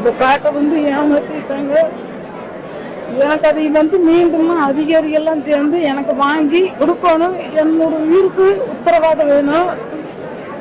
இந்த காட்டை ஏமாத்திட்டாங்க. எனக்கு அதை மீண்டும் அதிகாரிகள்லாம் சேர்ந்து எனக்கு வாங்கி கொடுக்கணும். என்னோட உயிருக்கு உத்தரவாதம் வேணும்.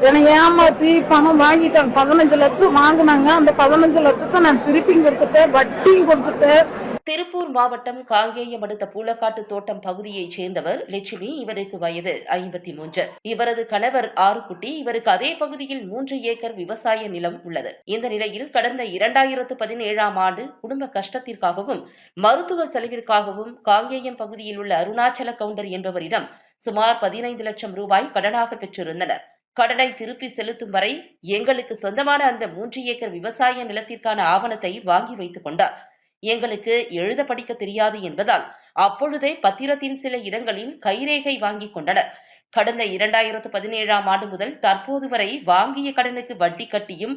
என்னை ஏமாத்தி பணம் வாங்கிட்டாங்க. 15 லட்சம் வாங்கினாங்க. அந்த 15 லட்சத்தை நான் திருப்பி கொடுத்துட்டேன், வட்டியும் கொடுத்துட்டேன். திருப்பூர் மாவட்டம் காங்கேயம் அடுத்த பூலக்காட்டு தோட்டம் பகுதியைச் சேர்ந்தவர் லட்சுமி. இவருக்கு வயது 53. இவரது கணவர் ஆறுக்குட்டி. இவருக்கு அதே பகுதியில் 3 ஏக்கர் விவசாய நிலம் உள்ளது. இந்த நிலையில் கடந்த 2017ஆம் ஆண்டு குடும்ப கஷ்டத்திற்காகவும் மருத்துவ செலவிற்காகவும் காங்கேயம் பகுதியில் உள்ள அருணாச்சல கவுண்டர் என்பவரிடம் சுமார் 15 லட்சம் ரூபாய் கடனாக பெற்றிருந்தனர். கடனை திருப்பி செலுத்தும் வரை எங்களுக்கு சொந்தமான அந்த 3 ஏக்கர் விவசாய நிலத்திற்கான ஆவணத்தை வாங்கி வைத்துக் கொண்டார். எங்களுக்கு எழுத படிக்க தெரியாது என்பதால் அப்பொழுதே பத்திரத்தின் சில இடங்களில் கைரேகை வாங்கிக் கொண்டனர். கடந்த 2017ஆம் ஆண்டு முதல் தற்போது வரை வாங்கிய கடனுக்கு வட்டி கட்டியும்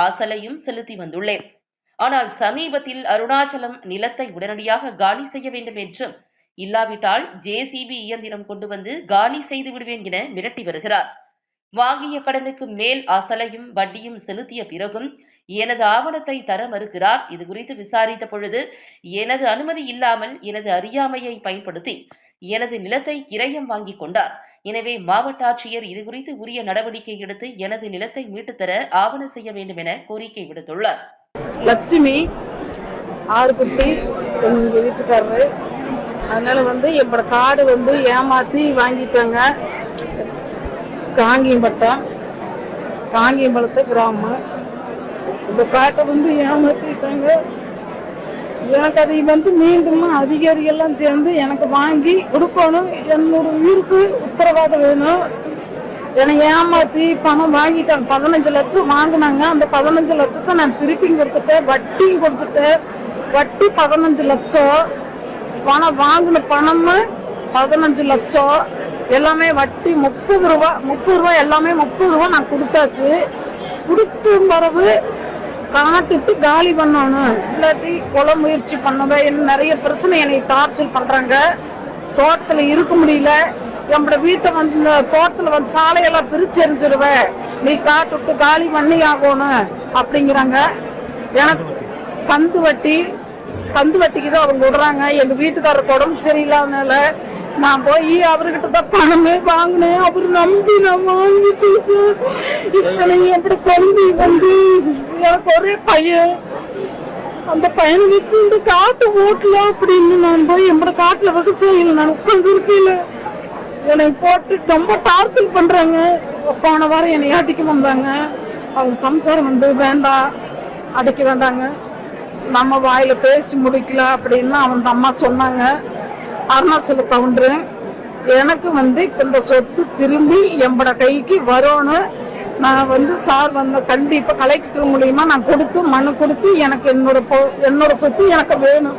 அசலையும் செலுத்தி வந்துள்ளேன். ஆனால் சமீபத்தில் அருணாச்சலம் நிலத்தை உடனடியாக காலி செய்ய வேண்டும் என்றும், இல்லாவிட்டால் ஜேசிபி இயந்திரம் கொண்டு வந்து காலி செய்து விடுவேன் என மிரட்டி வருகிறார். வாங்கிய கடனுக்கு மேல் அசலையும் வட்டியும் செலுத்திய பிறகும் எனது ஆவணத்தை தர மறுக்கிறார். இது குறித்து விசாரித்த பொழுது எனது அனுமதி இல்லாமல் எனது அறியாமையை பயன்படுத்தி எனது நிலத்தை கிரயம் வாங்கிக் கொண்டார். எனவே மாவட்ட ஆட்சியர் இதுகுறித்து உரிய நடவடிக்கை எடுத்து எனது நிலத்தை மீட்டுத்தர ஆவணம் செய்ய வேண்டும் என கோரிக்கை விடுத்துள்ளார். லட்சுமி ஆறுக்குட்டி எங்க வீட்டுக்காரரு. அதனால என்னோட காடு ஏமாத்தி வாங்கிட்டாங்க. காங்கியம்பலத்தை கிராமம். இந்த காட்டை ஏமாத்திட்டாங்க. எனக்கு அதை மீண்டும் அதிகாரிகள்லாம் சேர்ந்து எனக்கு வாங்கி கொடுக்கணும். என்னோட உயிருக்கு உத்தரவாதம் வேணும். என்னை ஏமாத்தி பணம் வாங்கிட்டாங்க. 15 லட்சம் வாங்கினாங்க. அந்த 15 லட்சத்தை நான் திருப்பி கொடுத்துட்டேன், வட்டியும் கொடுத்துட்டேன். வட்டி 15 லட்சம். பணம் வாங்கின பணம் 15 லட்சம். எல்லாமே வட்டி 30 ரூபாய் எல்லாமே 30 ரூபாய் நான் கொடுத்தாச்சு. கொடுத்து பிறகு காட்டுட்டு காலி பண்ணணும், இல்லாட்டி கொலை முயற்சி பண்ணவே நிறைய பிரச்சனை என்னை டார்ச்சர் பண்றாங்க. தோட்டத்துல இருக்க முடியல. நம்மளோட வீட்டை தோட்டத்துல சாலையெல்லாம் பிரிச்சு எரிஞ்சிருவேன், நீ காட்டுட்டு காலி பண்ணி ஆகணும் அப்படிங்கிறாங்க. எனக்கு கந்து வட்டிக்கு தான் அவங்க விடுறாங்க. எங்க வீட்டுக்காரருக்கு உடம்பு சரியில்லாதனால நான் போய் அவர்கிட்ட தான் பணமே வாங்கினேன். அவரு நம்பி நான் வாங்கிட்டு இத்தனை எப்படி குழந்தை எனக்கு ஒரே பையன். அந்த பையனை வச்சு இந்த காட்டு ஓட்டலாம் அப்படின்னு நான் போய் என்னோட காட்டுல வச்சு நான் உட்காந்து இருக்கல. என்னை போட்டு ரொம்ப டார்ச்சர் பண்றாங்க. போன வாரம் என்னை அடிக்க வந்தாங்க. அவங்க சம்சாரம் வேண்டாம், அடிக்க வேண்டாங்க, நம்ம வாயில பேசி முடிக்கல அப்படின்னு அவன் அம்மா சொன்னாங்க. அருணாச்சல கவுண்டரு எனக்கு இந்த சொத்து திரும்பி எம்பட கைக்கு வரணும். நான் சார் கண்டிப்பா கலெக்டர் மூலியமா நான் கொடுத்து மனு கொடுத்து எனக்கு என்னோட சொத்து எனக்கு வேணும்.